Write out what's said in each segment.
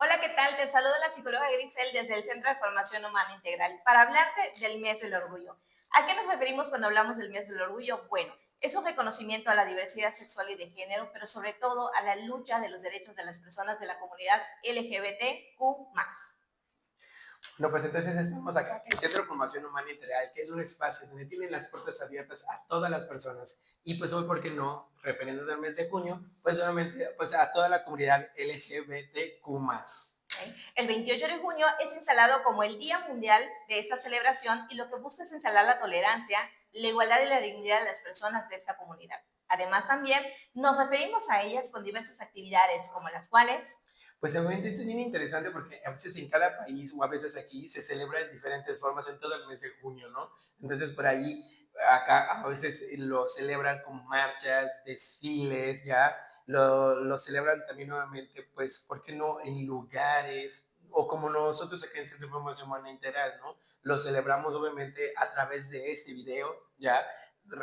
Hola, ¿qué tal? Te saluda la psicóloga Grisel desde el Centro de Formación Humana Integral para hablarte del mes del orgullo. ¿A qué nos referimos cuando hablamos del mes del orgullo? Bueno, es un reconocimiento a la diversidad sexual y de género, pero sobre todo a la lucha de los derechos de las personas de la comunidad LGBTQ+. No, pues entonces estamos acá, en el Centro de Formación Humana Integral, que es un espacio donde tienen las puertas abiertas a todas las personas. Y pues hoy, ¿por qué no? Refiriéndonos al mes de junio, pues solamente pues a toda la comunidad LGBTQ+. ¿Ok? El 28 de junio es instalado como el Día Mundial de esta celebración y lo que busca es instalar la tolerancia, la igualdad y la dignidad de las personas de esta comunidad. Además, también nos referimos a ellas con diversas actividades, como las cuales. Pues obviamente es bien interesante porque a veces en cada país o a veces aquí se celebra de diferentes formas en todo el mes de junio, ¿no? Entonces por ahí, acá a veces lo celebran con marchas, desfiles, ya, lo celebran también nuevamente, pues, ¿por qué no? En lugares, o como nosotros acá en Centro de Formación Humana Integral, ¿no? Lo celebramos obviamente a través de este video, ya,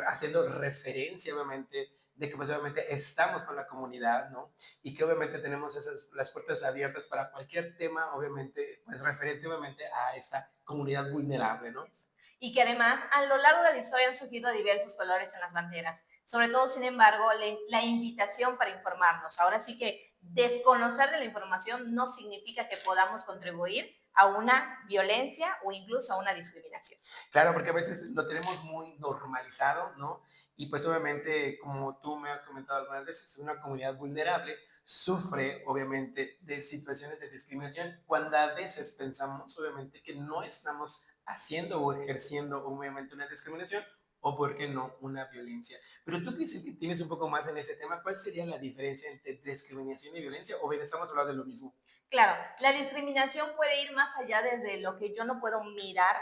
haciendo referencia obviamente de que pues obviamente estamos con la comunidad, ¿no? Y que obviamente tenemos las puertas abiertas para cualquier tema, obviamente, pues referente obviamente a esta comunidad vulnerable, ¿no? Y que además a lo largo de la historia han surgido diversos colores en las banderas. Sobre todo, sin embargo, la invitación para informarnos. Ahora sí que desconocer de la información no significa que podamos contribuir a una violencia o incluso a una discriminación. Claro, porque a veces lo tenemos muy normalizado, ¿no? Y pues obviamente, como tú me has comentado algunas veces, una comunidad vulnerable sufre obviamente de situaciones de discriminación cuando a veces pensamos obviamente que no estamos haciendo o ejerciendo obviamente una discriminación o, por qué no, una violencia. Pero tú que tienes un poco más en ese tema, ¿cuál sería la diferencia entre discriminación y violencia? O bien, estamos hablando de lo mismo. Claro, la discriminación puede ir más allá desde lo que yo no puedo mirar,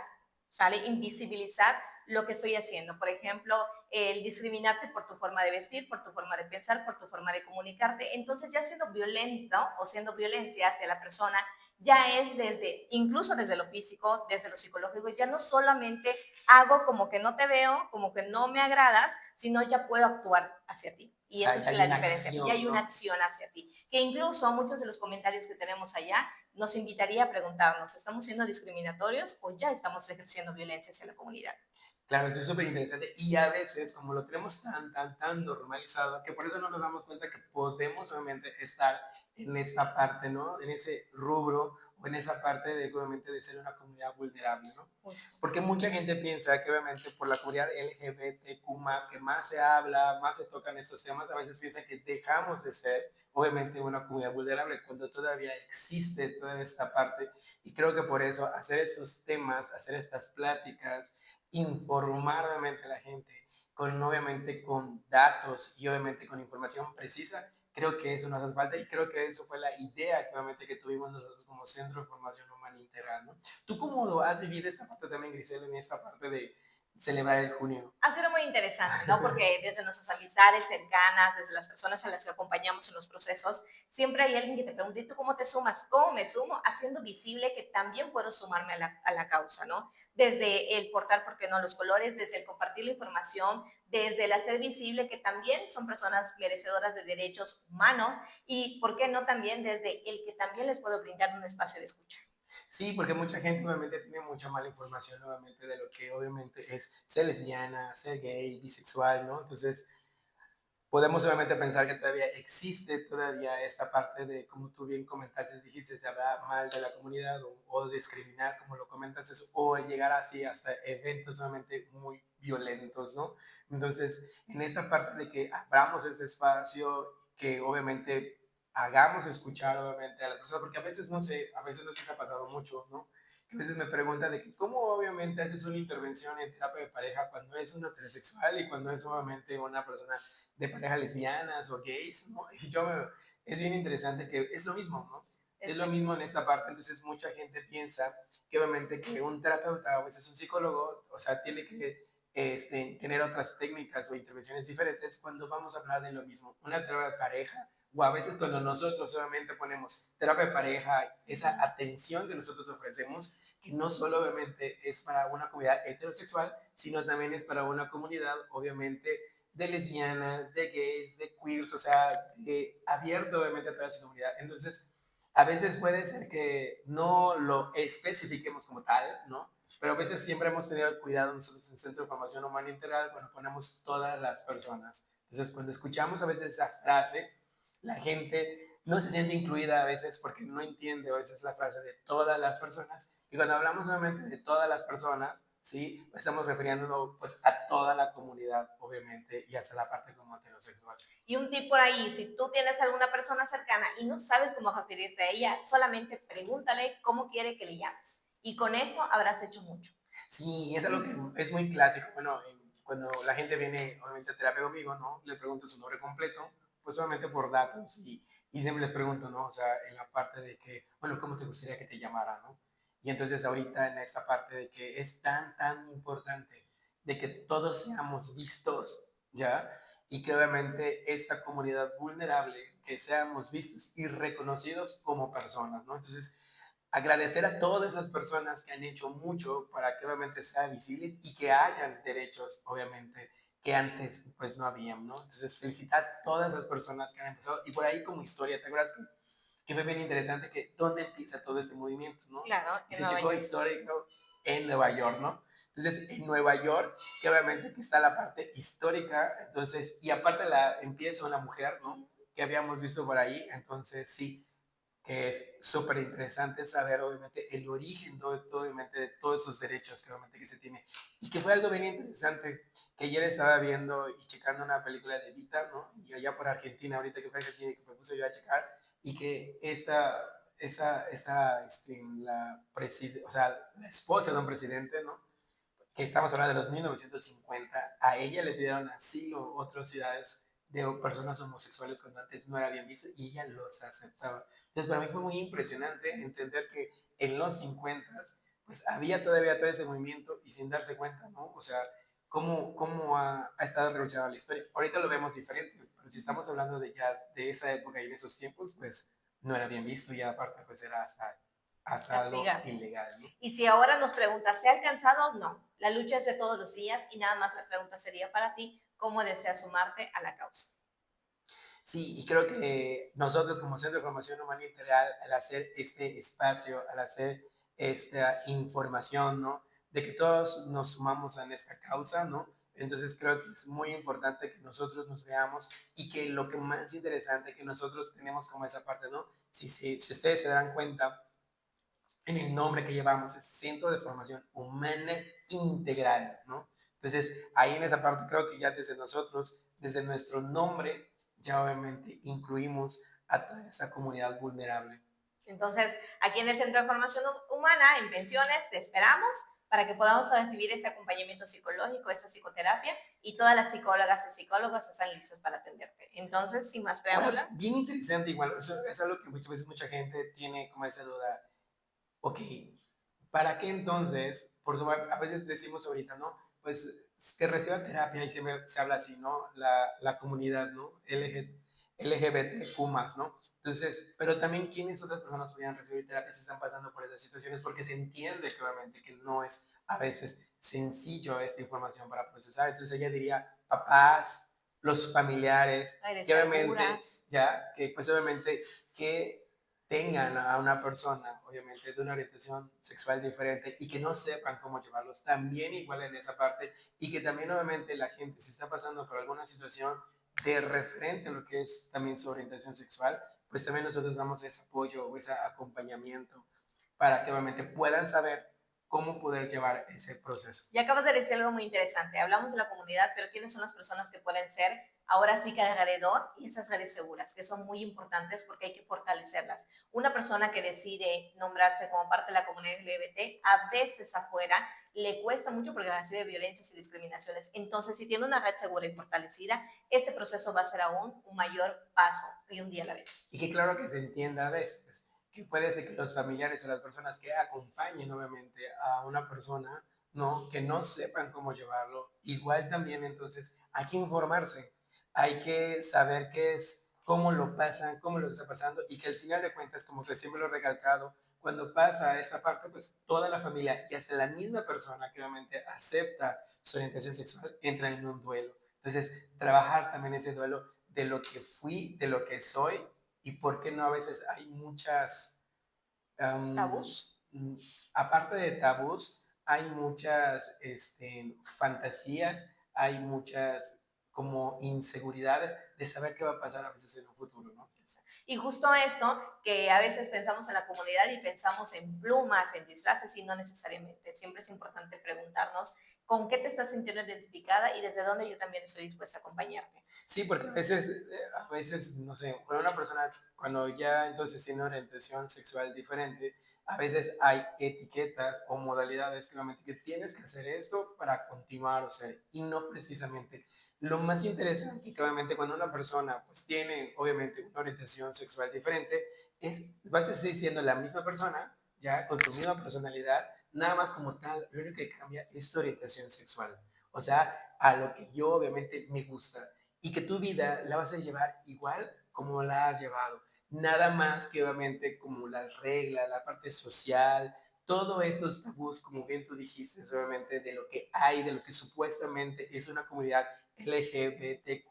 ¿sale? Invisibilizar lo que estoy haciendo. Por ejemplo, el discriminarte por tu forma de vestir, por tu forma de pensar, por tu forma de comunicarte. Entonces, ya siendo violento o siendo violencia hacia la persona, ya es desde, incluso desde lo físico, desde lo psicológico, ya no solamente hago como que no te veo, como que no me agradas, sino ya puedo actuar hacia ti. O Y esa sea, es ya hay la una diferencia. Y acción, hay una ¿no? acción hacia ti. Que incluso muchos de los comentarios que tenemos allá nos invitaría a preguntarnos, ¿estamos siendo discriminatorios o ya estamos ejerciendo violencia hacia la comunidad? Claro, eso es súper interesante y a veces como lo tenemos tan normalizado que por eso no nos damos cuenta que podemos obviamente estar en esta parte, ¿no? En ese rubro o en esa parte de obviamente de ser una comunidad vulnerable, ¿no? Justo. Porque mucha gente piensa que obviamente por la comunidad LGBTQ+, que más se habla, más se tocan estos temas, a veces piensan que dejamos de ser obviamente una comunidad vulnerable cuando todavía existe toda esta parte y creo que por eso hacer estos temas, hacer estas pláticas, informar obviamente a la gente con obviamente con datos y obviamente con información precisa, creo que eso nos hace falta y creo que eso fue la idea que obviamente que tuvimos nosotros como Centro de Formación Humana Integral, ¿no? ¿Tú cómo lo has vivido esta parte también, Grisel, en esta parte de celebrar el junio? Ha sido muy interesante, ¿no? Porque desde nuestras amistades cercanas, desde las personas a las que acompañamos en los procesos, siempre hay alguien que te pregunta, ¿y tú cómo te sumas? ¿Cómo me sumo? Haciendo visible que también puedo sumarme a la causa, ¿no? Desde el portar, ¿por qué no?, los colores, desde el compartir la información, desde el hacer visible que también son personas merecedoras de derechos humanos y, ¿por qué no?, también desde el que también les puedo brindar un espacio de escucha. Sí, porque mucha gente obviamente tiene mucha mala información obviamente de lo que obviamente es ser lesbiana, ser gay, bisexual, ¿no? Entonces, podemos obviamente pensar que todavía existe todavía esta parte de, como tú bien comentaste, dijiste, de hablar mal de la comunidad o discriminar, como lo comentas, o llegar así hasta eventos obviamente muy violentos, ¿no? Entonces, en esta parte de que abramos este espacio, que obviamente hagamos escuchar obviamente a las personas, porque a veces no se me ha pasado mucho, ¿no? Que a veces me preguntan de que cómo obviamente haces una intervención en terapia de pareja cuando es un heterosexual y cuando es obviamente una persona de parejas lesbianas o gays, ¿no? Y es bien interesante que es lo mismo, ¿no? Es lo Exacto. mismo en esta parte, entonces mucha gente piensa que obviamente que un terapeuta o a veces un psicólogo, o sea, tiene que tener otras técnicas o intervenciones diferentes cuando vamos a hablar de lo mismo. Una terapia de pareja, o a veces cuando nosotros solamente ponemos terapia de pareja, esa atención que nosotros ofrecemos, que no solo obviamente es para una comunidad heterosexual, sino también es para una comunidad obviamente de lesbianas, de gays, de queers, o sea, abierto obviamente a toda esa comunidad. Entonces, a veces puede ser que no lo especifiquemos como tal, ¿no? Pero a veces siempre hemos tenido el cuidado nosotros en el Centro de Formación Humana Integral cuando ponemos todas las personas. Entonces, cuando escuchamos a veces esa frase, la gente no se siente incluida a veces porque no entiende a veces la frase de todas las personas. Y cuando hablamos solamente de todas las personas, ¿sí? Estamos refiriéndonos pues a toda la comunidad, obviamente, y hasta la parte como heterosexual. Y un tip por ahí, si tú tienes alguna persona cercana y no sabes cómo referirte a ella, solamente pregúntale cómo quiere que le llames. Y con eso habrás hecho mucho. Sí, es algo que es muy clásico. Bueno, cuando la gente viene, obviamente, a terapia conmigo, ¿no? Le pregunto su nombre completo, pues obviamente por datos y siempre les pregunto, ¿no? O sea, en la parte de que, bueno, ¿cómo te gustaría que te llamara, no? Y entonces ahorita en esta parte de que es tan importante de que todos seamos vistos, ¿ya? Y que obviamente esta comunidad vulnerable, que seamos vistos y reconocidos como personas, ¿no? Entonces, agradecer a todas esas personas que han hecho mucho para que obviamente sea visible y que hayan derechos, obviamente, que antes pues no habían, ¿no? Entonces, felicitar a todas esas personas que han empezado. Y por ahí como historia, ¿te acuerdas que fue bien interesante que dónde empieza todo este movimiento, ¿no? Claro, Y en se Nueva checó York. histórico en Nueva York, ¿no? Entonces, en Nueva York, que obviamente que está la parte histórica, entonces, y aparte empieza una mujer, ¿no? Que habíamos visto por ahí, entonces sí, que es súper interesante saber obviamente el origen obviamente, de todos esos derechos que obviamente que se tiene. Y que fue algo bien interesante, que ayer estaba viendo y checando una película de Vita, ¿no? Y allá por Argentina, ahorita que fue Argentina, que me puse yo a checar, y que o sea, la esposa de un presidente, ¿no? Que estamos hablando de los 1950, a ella le pidieron asilo otras ciudades de personas homosexuales cuando antes no era bien visto y ella los aceptaba. Entonces para mí fue muy impresionante entender que en los 50 pues había todavía todo ese movimiento y sin darse cuenta, ¿no? O sea, cómo ha estado relacionada la historia. Ahorita lo vemos diferente, pero si estamos hablando de ya de esa época y de esos tiempos, pues no era bien visto y aparte pues era hasta algo Castigarte. ilegal, ¿no? Y si ahora nos preguntas, ¿se ha alcanzado? No. La lucha es de todos los días y nada más la pregunta sería para ti, ¿cómo deseas sumarte a la causa? Sí, y creo que nosotros como Centro de Formación Humana Integral, al hacer este espacio, al hacer esta información, ¿no? De que todos nos sumamos en esta causa, ¿no? Entonces creo que es muy importante que nosotros nos veamos y que lo que más interesante que nosotros tenemos como esa parte, ¿no? Si ustedes se dan cuenta, en el nombre que llevamos es Centro de Formación Humana Integral, ¿no? Entonces, ahí en esa parte creo que ya desde nosotros, desde nuestro nombre, ya obviamente incluimos a toda esa comunidad vulnerable. Entonces, aquí en el Centro de Formación Humana, en pensiones, te esperamos para que podamos recibir ese acompañamiento psicológico, esa psicoterapia, y todas las psicólogas y psicólogos están listas para atenderte. Entonces, sin más preámbulo. Ahora, bien interesante igual, eso es algo que muchas veces mucha gente tiene como esa duda, ok, ¿para qué entonces? Porque a veces decimos ahorita, ¿no? Pues que reciba terapia y siempre se habla así, ¿no? La comunidad, ¿no? LGBTQ más, ¿no? Entonces, pero también quiénes otras personas podrían recibir terapia si están pasando por esas situaciones, porque se entiende claramente que no es a veces sencillo esta información para procesar. Entonces ella diría papás, los familiares, que obviamente, Agresaduras. ya, que pues obviamente que tengan a una persona, obviamente, de una orientación sexual diferente y que no sepan cómo llevarlos, también igual en esa parte, y que también obviamente la gente, si está pasando por alguna situación de referente a lo que es también su orientación sexual, pues también nosotros damos ese apoyo o ese acompañamiento para que obviamente puedan saber cómo poder llevar ese proceso. Y acabas de decir algo muy interesante. Hablamos de la comunidad, pero ¿quiénes son las personas que pueden ser ahora sí que alrededor y esas redes seguras, que son muy importantes porque hay que fortalecerlas? Una persona que decide nombrarse como parte de la comunidad LGBT, a veces afuera le cuesta mucho porque recibe violencias y discriminaciones. Entonces, si tiene una red segura y fortalecida, este proceso va a ser aún un mayor paso y un día a la vez. Y que claro que se entienda a veces, que puede ser que los familiares o las personas que acompañen obviamente a una persona, ¿no? Que no sepan cómo llevarlo, igual también entonces hay que informarse, hay que saber qué es, cómo lo pasan, cómo lo está pasando y que al final de cuentas, como que siempre lo he recalcado, cuando pasa esta parte, pues toda la familia y hasta la misma persona que obviamente acepta su orientación sexual entra en un duelo. Entonces, trabajar también ese duelo de lo que fui, de lo que soy y por qué no a veces hay muchas tabús. mm, aparte de tabús, hay muchas fantasías, hay muchas como inseguridades de saber qué va a pasar a veces en un futuro, ¿no? Y justo esto, que a veces pensamos en la comunidad y pensamos en plumas, en disfraces, y no necesariamente. Siempre es importante preguntarnos con qué te estás sintiendo identificada y desde dónde yo también estoy dispuesta a acompañarte. Sí, porque a veces, no sé, cuando una persona, cuando ya entonces tiene una orientación sexual diferente, a veces hay etiquetas o modalidades claramente que tienes que hacer esto para continuar, o sea, y no precisamente. Lo más interesante, claramente, cuando una persona pues tiene, obviamente, una orientación sexual diferente, es, vas a seguir siendo la misma persona, ya, con tu misma personalidad, nada más como tal, lo único que cambia es tu orientación sexual. O sea, a lo que yo obviamente me gusta y que tu vida la vas a llevar igual como la has llevado. Nada más que obviamente como las reglas, la parte social, todos estos tabús, como bien tú dijiste, obviamente de lo que hay, de lo que supuestamente es una comunidad LGBTQ+,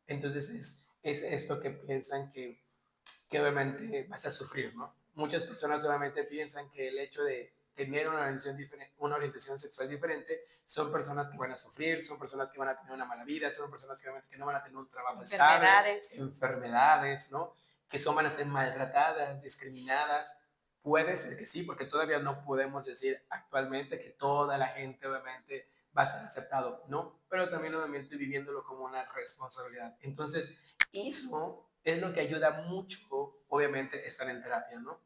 entonces es esto que piensan que obviamente vas a sufrir, ¿no? Muchas personas obviamente piensan que el hecho de tener una orientación sexual diferente son personas que van a sufrir, son personas que van a tener una mala vida, son personas que obviamente que no van a tener un trabajo estable, Enfermedades. enfermedades, ¿no? Que son van a ser maltratadas, discriminadas. Puede ser que sí, porque todavía no podemos decir actualmente que toda la gente obviamente va a ser aceptado, ¿no? Pero también obviamente viviéndolo como una responsabilidad. Entonces, eso es lo que ayuda mucho, obviamente, estar en terapia, ¿no?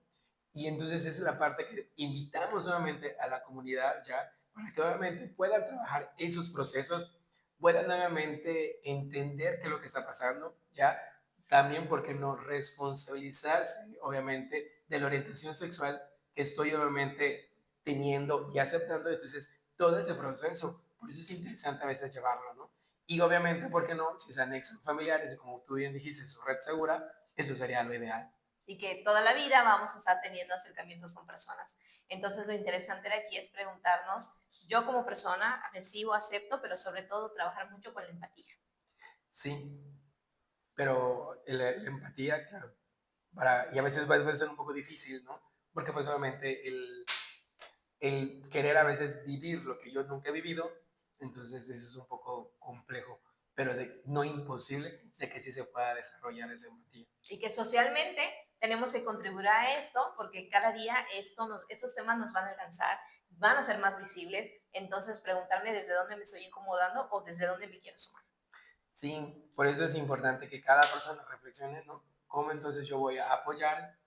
Y entonces esa es la parte que invitamos nuevamente a la comunidad ya, para que obviamente puedan trabajar esos procesos, puedan nuevamente entender qué es lo que está pasando, ya, también, porque no responsabilizarse, obviamente, de la orientación sexual que estoy obviamente teniendo y aceptando, entonces, todo ese proceso, por eso es interesante a veces llevarlo, ¿no? Y obviamente, ¿por qué no? Si se anexan familiares, y como tú bien dijiste, su red segura, eso sería lo ideal. Y que toda la vida vamos a estar teniendo acercamientos con personas. Entonces, lo interesante de aquí es preguntarnos, yo como persona recibo, acepto, pero sobre todo trabajar mucho con la empatía. Sí, pero la empatía, claro, y a veces va a ser un poco difícil, ¿no? Porque pues obviamente el querer a veces vivir lo que yo nunca he vivido, entonces eso es un poco complejo, pero no imposible de que sí se pueda desarrollar esa empatía. Y que socialmente tenemos que contribuir a esto porque cada día estos temas nos van a alcanzar, van a ser más visibles, entonces preguntarme desde dónde me estoy incomodando o desde dónde me quiero sumar. Sí, por eso es importante que cada persona reflexione, ¿no? ¿Cómo entonces yo voy a apoyar?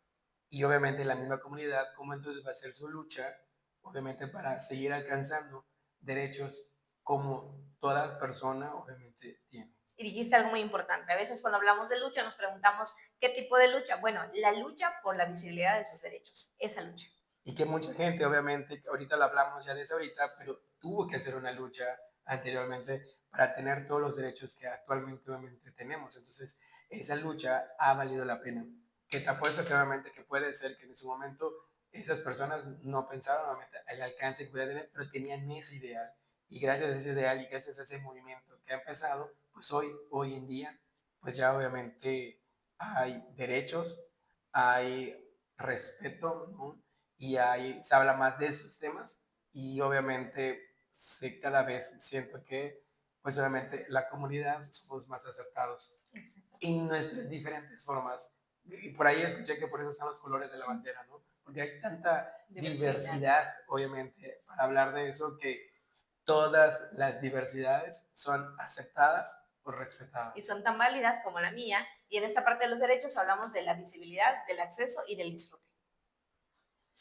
Y obviamente la misma comunidad, ¿cómo entonces va a ser su lucha? Obviamente para seguir alcanzando derechos como toda persona obviamente tiene. Y dijiste algo muy importante. A veces cuando hablamos de lucha nos preguntamos, ¿qué tipo de lucha? Bueno, la lucha por la visibilidad de sus derechos, esa lucha. Y que mucha gente, obviamente, ahorita lo hablamos ya desde ahorita, pero tuvo que hacer una lucha anteriormente para tener todos los derechos que actualmente obviamente tenemos. Entonces, esa lucha ha valido la pena. Que te apuesto que obviamente que puede ser que en su momento esas personas no pensaron obviamente el alcance que podía tener, pero tenían ese ideal. Y gracias a ese ideal y gracias a ese movimiento que ha empezado, pues hoy en día, pues ya obviamente hay derechos, hay respeto, ¿no? Y ahí se habla más de esos temas y obviamente cada vez siento que pues obviamente la comunidad somos más aceptados en nuestras diferentes formas. Y por ahí escuché que por eso están los colores de la bandera, ¿no? Porque hay tanta diversidad, obviamente, para hablar de eso, que todas las diversidades son aceptadas o respetadas. Y son tan válidas como la mía. Y en esta parte de los derechos hablamos de la visibilidad, del acceso y del disfrute.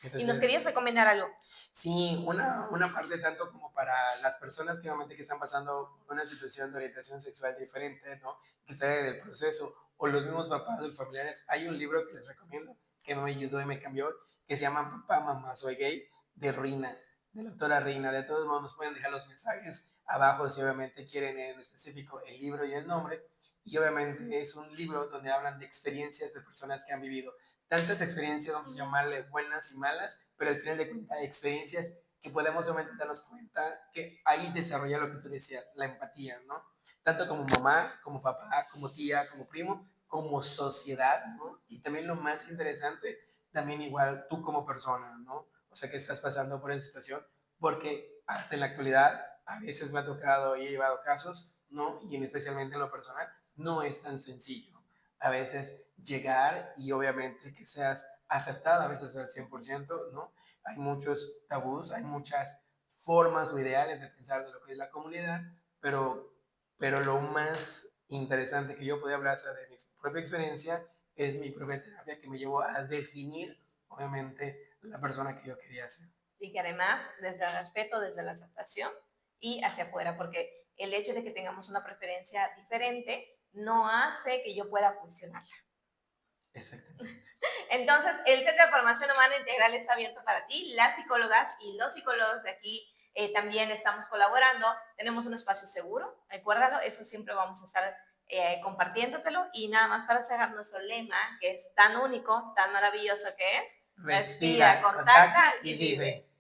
Entonces, y nos querías recomendar algo. Sí, una parte tanto como para las personas que obviamente que están pasando una situación de orientación sexual diferente, ¿no? Que están en el proceso, o los mismos papás o familiares. Hay un libro que les recomiendo, que me ayudó y me cambió, que se llama Papá, Mamá, Soy Gay, de Rina, de la doctora Rina. De todos modos, nos pueden dejar los mensajes abajo si obviamente quieren en específico el libro y el nombre. Y obviamente es un libro donde hablan de experiencias de personas que han vivido tantas experiencias, vamos a llamarle buenas y malas, pero al final de cuentas experiencias que podemos obviamente darnos cuenta que ahí desarrolla lo que tú decías, la empatía, ¿no? Tanto como mamá, como papá, como tía, como primo, como sociedad, ¿no? Y también lo más interesante, también igual tú como persona, ¿no? O sea, que estás pasando por esa situación, porque hasta en la actualidad a veces me ha tocado y he llevado casos, ¿no? Y especialmente en lo personal, no es tan sencillo. A veces llegar y obviamente que seas aceptada a veces al 100%, ¿no? Hay muchos tabús, hay muchas formas o ideales de pensar de lo que es la comunidad, pero lo más interesante que yo podía hablar de mi propia experiencia es mi propia terapia que me llevó a definir, obviamente, la persona que yo quería ser. Y que además, desde el respeto, desde la aceptación y hacia afuera, porque el hecho de que tengamos una preferencia diferente no hace que yo pueda cuestionarla. Exactamente. Entonces, el Centro de Formación Humana Integral está abierto para ti. Las psicólogas y los psicólogos de aquí también estamos colaborando. Tenemos un espacio seguro, recuérdalo, eso siempre vamos a estar compartiéndotelo. Y nada más para cerrar nuestro lema, que es tan único, tan maravilloso que es, respira, Respira, contacta contacta y y vive. vive.